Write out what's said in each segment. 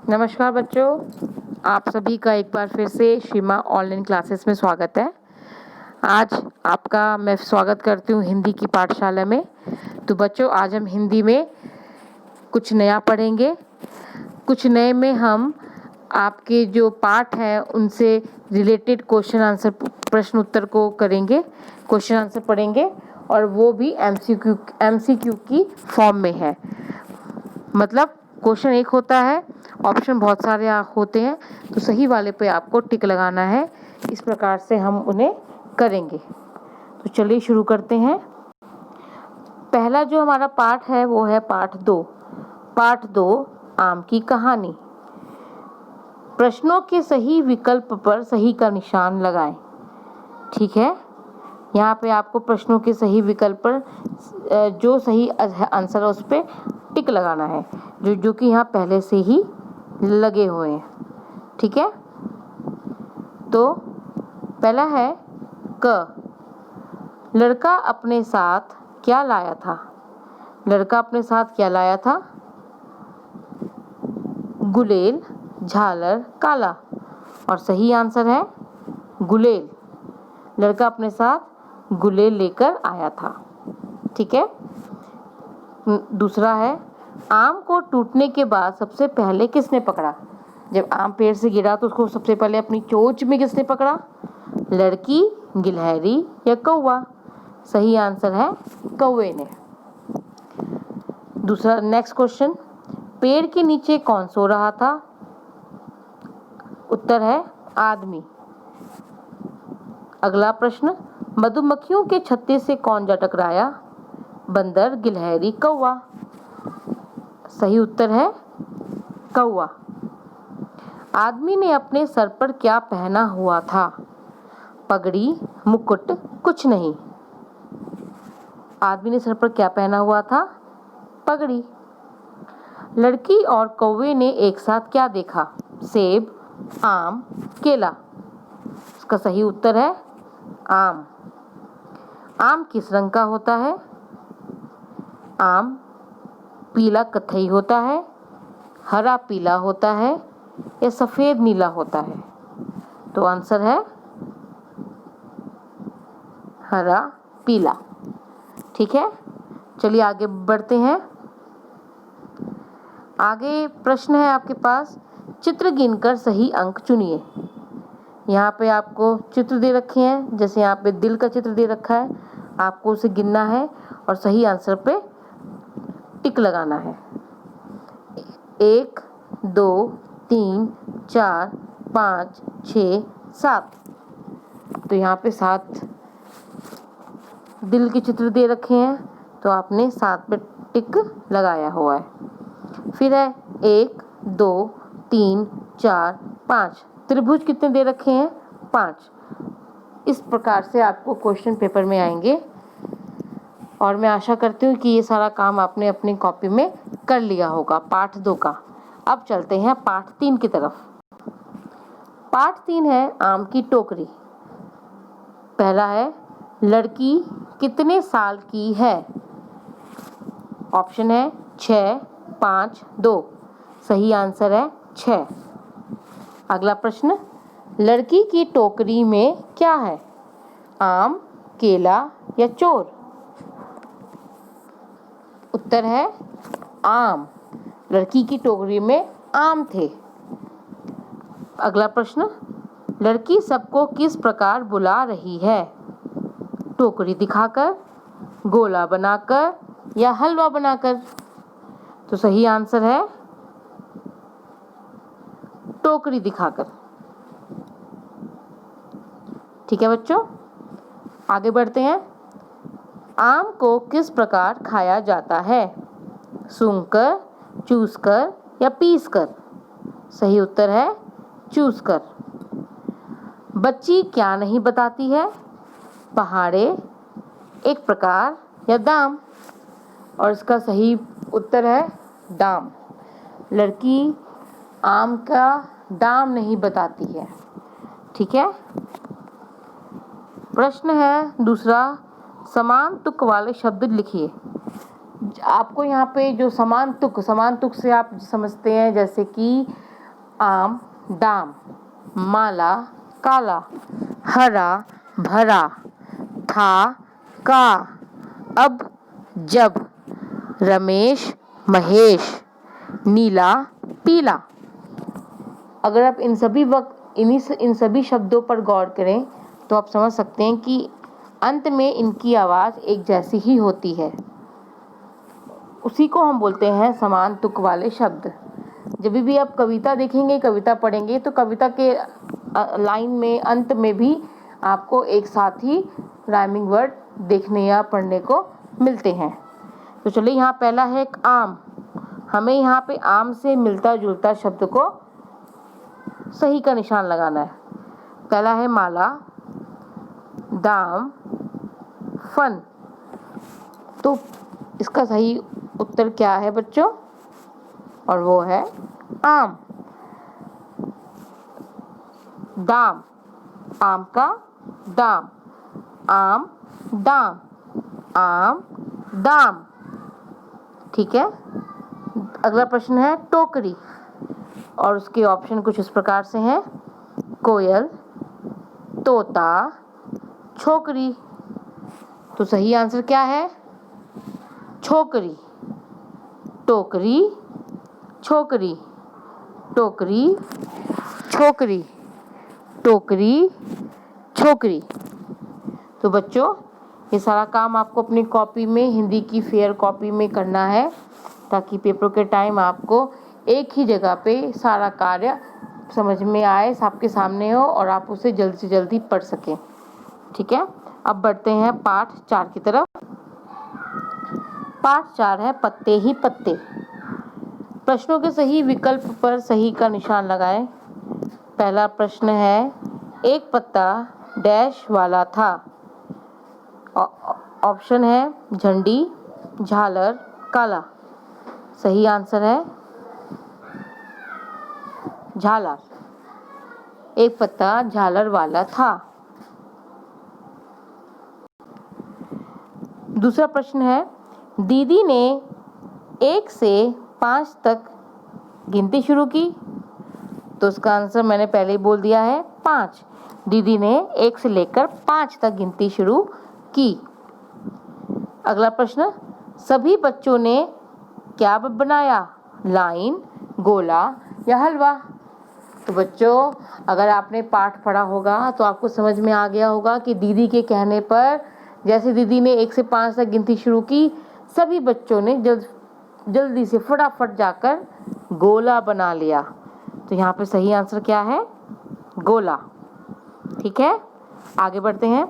नमस्कार बच्चों, आप सभी का एक बार फिर से सीमा ऑनलाइन क्लासेस में स्वागत है। आज आपका मैं स्वागत करती हूँ हिंदी की पाठशाला में। तो बच्चों, आज हम हिंदी में कुछ नया पढ़ेंगे। कुछ नए में हम आपके जो पाठ हैं उनसे रिलेटेड क्वेश्चन आंसर प्रश्न उत्तर को करेंगे, क्वेश्चन आंसर पढ़ेंगे, और वो भी एमसीक्यू की फॉर्म में है। मतलब क्वेश्चन एक होता है, ऑप्शन बहुत सारे होते हैं, तो सही वाले पे आपको टिक लगाना है। इस प्रकार से हम उन्हें करेंगे। तो चलिए शुरू करते हैं। पहला जो हमारा पाठ है वो है पाठ 2। पाठ 2, आम की कहानी। प्रश्नों के सही विकल्प पर सही का निशान लगाएं। ठीक है, यहाँ पे आपको प्रश्नों के सही विकल्प पर जो सही आंसर है उस पर टिक लगाना है, जो कि यहाँ पहले से ही लगे हुए हैं। ठीक है, तो पहला है क। लड़का अपने साथ क्या लाया था? लड़का अपने साथ क्या लाया था? गुलेल, झालर, काला। और सही आंसर है गुलेल। लड़का अपने साथ गुलेल लेकर आया था। ठीक है, दूसरा है आम को टूटने के बाद सबसे पहले किसने पकड़ा? जब आम पेड़ से गिरा तो उसको सबसे पहले अपनी चोंच में किसने पकड़ा? लड़की, गिलहरी या कौवा? सही आंसर है कौवे ने। दूसरा, नेक्स्ट क्वेश्चन, पेड़ के नीचे कौन सो रहा था? उत्तर है आदमी। अगला प्रश्न, मधुमक्खियों के छत्ते से कौन जा टकराया? बंदर, गिलहरी, कौवा? सही उत्तर है कौवा। आदमी ने अपने सर पर क्या पहना हुआ था? पगड़ी, मुकुट, कुछ नहीं। आदमी ने सर पर क्या पहना हुआ था? पगड़ी। लड़की और कौवे ने एक साथ क्या देखा? सेब, आम, केला? इसका सही उत्तर है आम। आम किस रंग का होता है? आम पीला कत्थई होता है, हरा पीला होता है या सफेद नीला होता है? तो आंसर है हरा पीला। ठीक है, चलिए आगे बढ़ते हैं। आगे प्रश्न है आपके पास, चित्र गिनकर सही अंक चुनिए। यहाँ पे आपको चित्र दे रखे हैं, जैसे यहाँ पे दिल का चित्र दे रखा है, आपको उसे गिनना है और सही आंसर पे टिक लगाना है। 1, 2, 3, 4, 5, 6, 7। तो यहाँ पे 7 दिल के चित्र दे रखे हैं, तो आपने 7 पे टिक लगाया हुआ है। फिर है 1, 2, 3, 4, 5। त्रिभुज कितने दे रखे हैं? 5। इस प्रकार से आपको क्वेश्चन पेपर में आएंगे और मैं आशा करती हूँ कि ये सारा काम आपने अपनी कॉपी में कर लिया होगा पाठ 2 का। अब चलते हैं पाठ 3 की तरफ। पाठ 3 है आम की टोकरी। पहला है लड़की कितने साल की है? ऑप्शन है 6, 5, 2। सही आंसर है 6। अगला प्रश्न, लड़की की टोकरी में क्या है? आम, केला या चोर? उत्तर है आम। लड़की की टोकरी में आम थे। अगला प्रश्न, लड़की सबको किस प्रकार बुला रही है? टोकरी दिखाकर, गोला बनाकर या हलवा बनाकर? तो सही आंसर है टोकरी दिखाकर। ठीक है बच्चों, आगे बढ़ते हैं। आम को किस प्रकार खाया जाता है? सूंघकर, चूसकर या पीसकर? सही उत्तर है चूसकर। बच्ची क्या नहीं बताती है? पहाड़े, एक प्रकार या दाम? और इसका सही उत्तर है दाम। लड़की आम का दाम नहीं बताती है। ठीक है, प्रश्न है दूसरा, समान तुक वाले शब्द लिखिए। आपको यहाँ पे जो समान तुक से आप समझते हैं, जैसे कि आम दाम, माला काला, हरा भरा, था का, अब जब, रमेश महेश, नीला पीला। अगर आप इन सभी शब्दों पर गौर करें तो आप समझ सकते हैं कि अंत में इनकी आवाज़ एक जैसी ही होती है। उसी को हम बोलते हैं समान तुक वाले शब्द। जब भी आप कविता देखेंगे, कविता पढ़ेंगे, तो कविता के लाइन में अंत में भी आपको एक साथ ही राइमिंग वर्ड देखने या पढ़ने को मिलते हैं। तो चलिए, यहाँ पहला है एक आम। हमें यहाँ पे आम से मिलता जुलता शब्द को सही का निशान लगाना है। पहला है माला, दाम, फन। तो इसका सही उत्तर क्या है बच्चों? और वो है आम। दाम, आम का दाम, आम दाम, आम दाम। ठीक है। अगला प्रश्न है टोकरी, और उसके ऑप्शन कुछ इस प्रकार से हैं: कोयल, तोता, छोकरी। तो सही आंसर क्या है? छोकरी। टोकरी, छोकरी, टोकरी, छोकरी, टोकरी, छोकरी। तो बच्चों, ये सारा काम आपको अपनी कॉपी में, हिंदी की फेयर कॉपी में करना है, ताकि पेपर के टाइम आपको एक ही जगह पे सारा कार्य समझ में आए, आपके सामने हो, और आप उसे जल्द से जल्दी पढ़ सकें। ठीक है। अब बढ़ते हैं पाठ 4 की तरफ। पाठ 4 है पत्ते ही पत्ते। प्रश्नों के सही विकल्प पर सही का निशान लगाएं। पहला प्रश्न है, एक पत्ता डैश वाला था। ऑप्शन है झंडी, झालर, काला। सही आंसर है झालर। एक पत्ता झालर वाला था। दूसरा प्रश्न है, दीदी ने 1 से 5 तक गिनती शुरू की। तो उसका आंसर मैंने पहले ही बोल दिया है, 5। दीदी ने 1 से लेकर 5 तक गिनती शुरू की। अगला प्रश्न, सभी बच्चों ने क्या बनाया? लाइन, गोला या हलवा? तो बच्चों, अगर आपने पाठ पढ़ा होगा तो आपको समझ में आ गया होगा कि दीदी के कहने पर, जैसे दीदी ने 1 से 5 तक गिनती शुरू की, सभी बच्चों ने जल्दी से फटाफट जाकर गोला बना लिया। तो यहाँ पे सही आंसर क्या है? गोला। ठीक है। आगे बढ़ते हैं।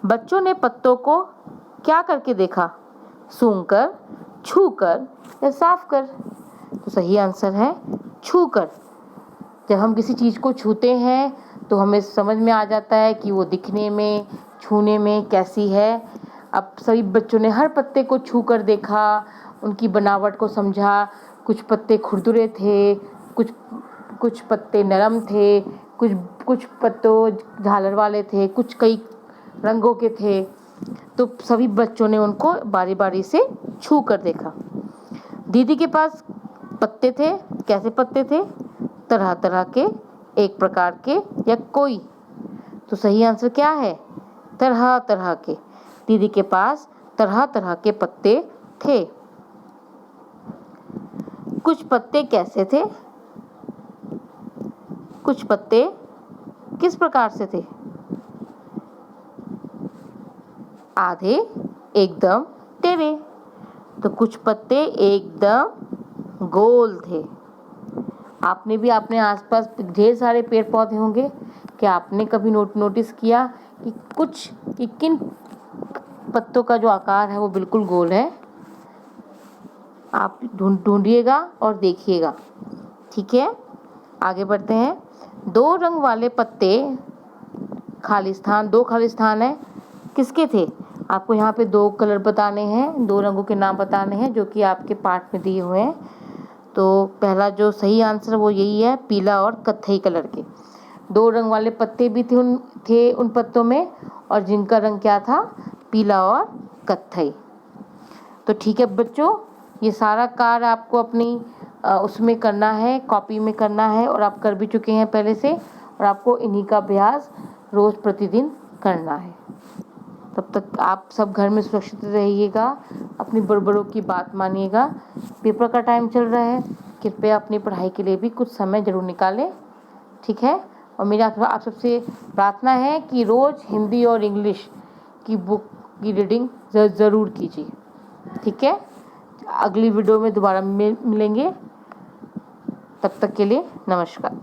बच्चों ने पत्तों को क्या करके देखा? सूंघकर, छूकर या साफ कर? तो सही आंसर है छूकर। जब हम किसी चीज़ को छूते हैं तो हमें समझ में आ जाता है कि वो दिखने में, छूने में कैसी है। अब सभी बच्चों ने हर पत्ते को छूकर देखा, उनकी बनावट को समझा। कुछ पत्ते खुरदुरे थे, कुछ पत्ते नरम थे, कुछ पत्तों झालर वाले थे, कुछ कई रंगों के थे। तो सभी बच्चों ने उनको बारी बारी से छू कर देखा। दीदी के पास पत्ते थे। कैसे पत्ते थे? तरह तरह के, एक प्रकार के या कोई? तो सही आंसर क्या है? तरह तरह के। दीदी के पास तरह तरह के पत्ते थे। कुछ पत्ते कैसे थे? कुछ पत्ते किस प्रकार से थे? आधे एकदम टेढ़े, तो कुछ पत्ते एकदम गोल थे। आपने भी अपने आसपास ढेर सारे पेड़ पौधे होंगे। क्या आपने कभी नोटिस किया कि किन पत्तों का जो आकार है वो बिल्कुल गोल है? आप ढूंढिएगा और देखिएगा। ठीक है। आगे बढ़ते हैं। 2 रंग वाले पत्ते, दो खाली स्थान है, किसके थे? आपको यहाँ पे 2 कलर बताने हैं, 2 रंगों के नाम बताने हैं जो कि आपके पाठ में दिए हुए हैं। तो पहला जो सही आंसर वो यही है, पीला और कत्थई कलर के। 2 रंग वाले पत्ते भी थे उन पत्तों में, और जिनका रंग क्या था? पीला और कत्थई। तो ठीक है बच्चों, ये सारा कार्य आपको अपनी उसमें करना है, कॉपी में करना है और आप कर भी चुके हैं पहले से, और आपको इन्हीं का अभ्यास रोज़ प्रतिदिन करना है। तब तक आप सब घर में सुरक्षित रहिएगा, अपनी बड़ों की बात मानिएगा। पेपर का टाइम चल रहा है, कृपया अपनी पढ़ाई के लिए भी कुछ समय ज़रूर निकालें, ठीक है। और मेरी आप सबसे प्रार्थना है कि रोज़ हिंदी और इंग्लिश की बुक की रीडिंग ज़रूर कीजिए, ठीक है। अगली वीडियो में दोबारा मिलेंगे, तब तक के लिए नमस्कार।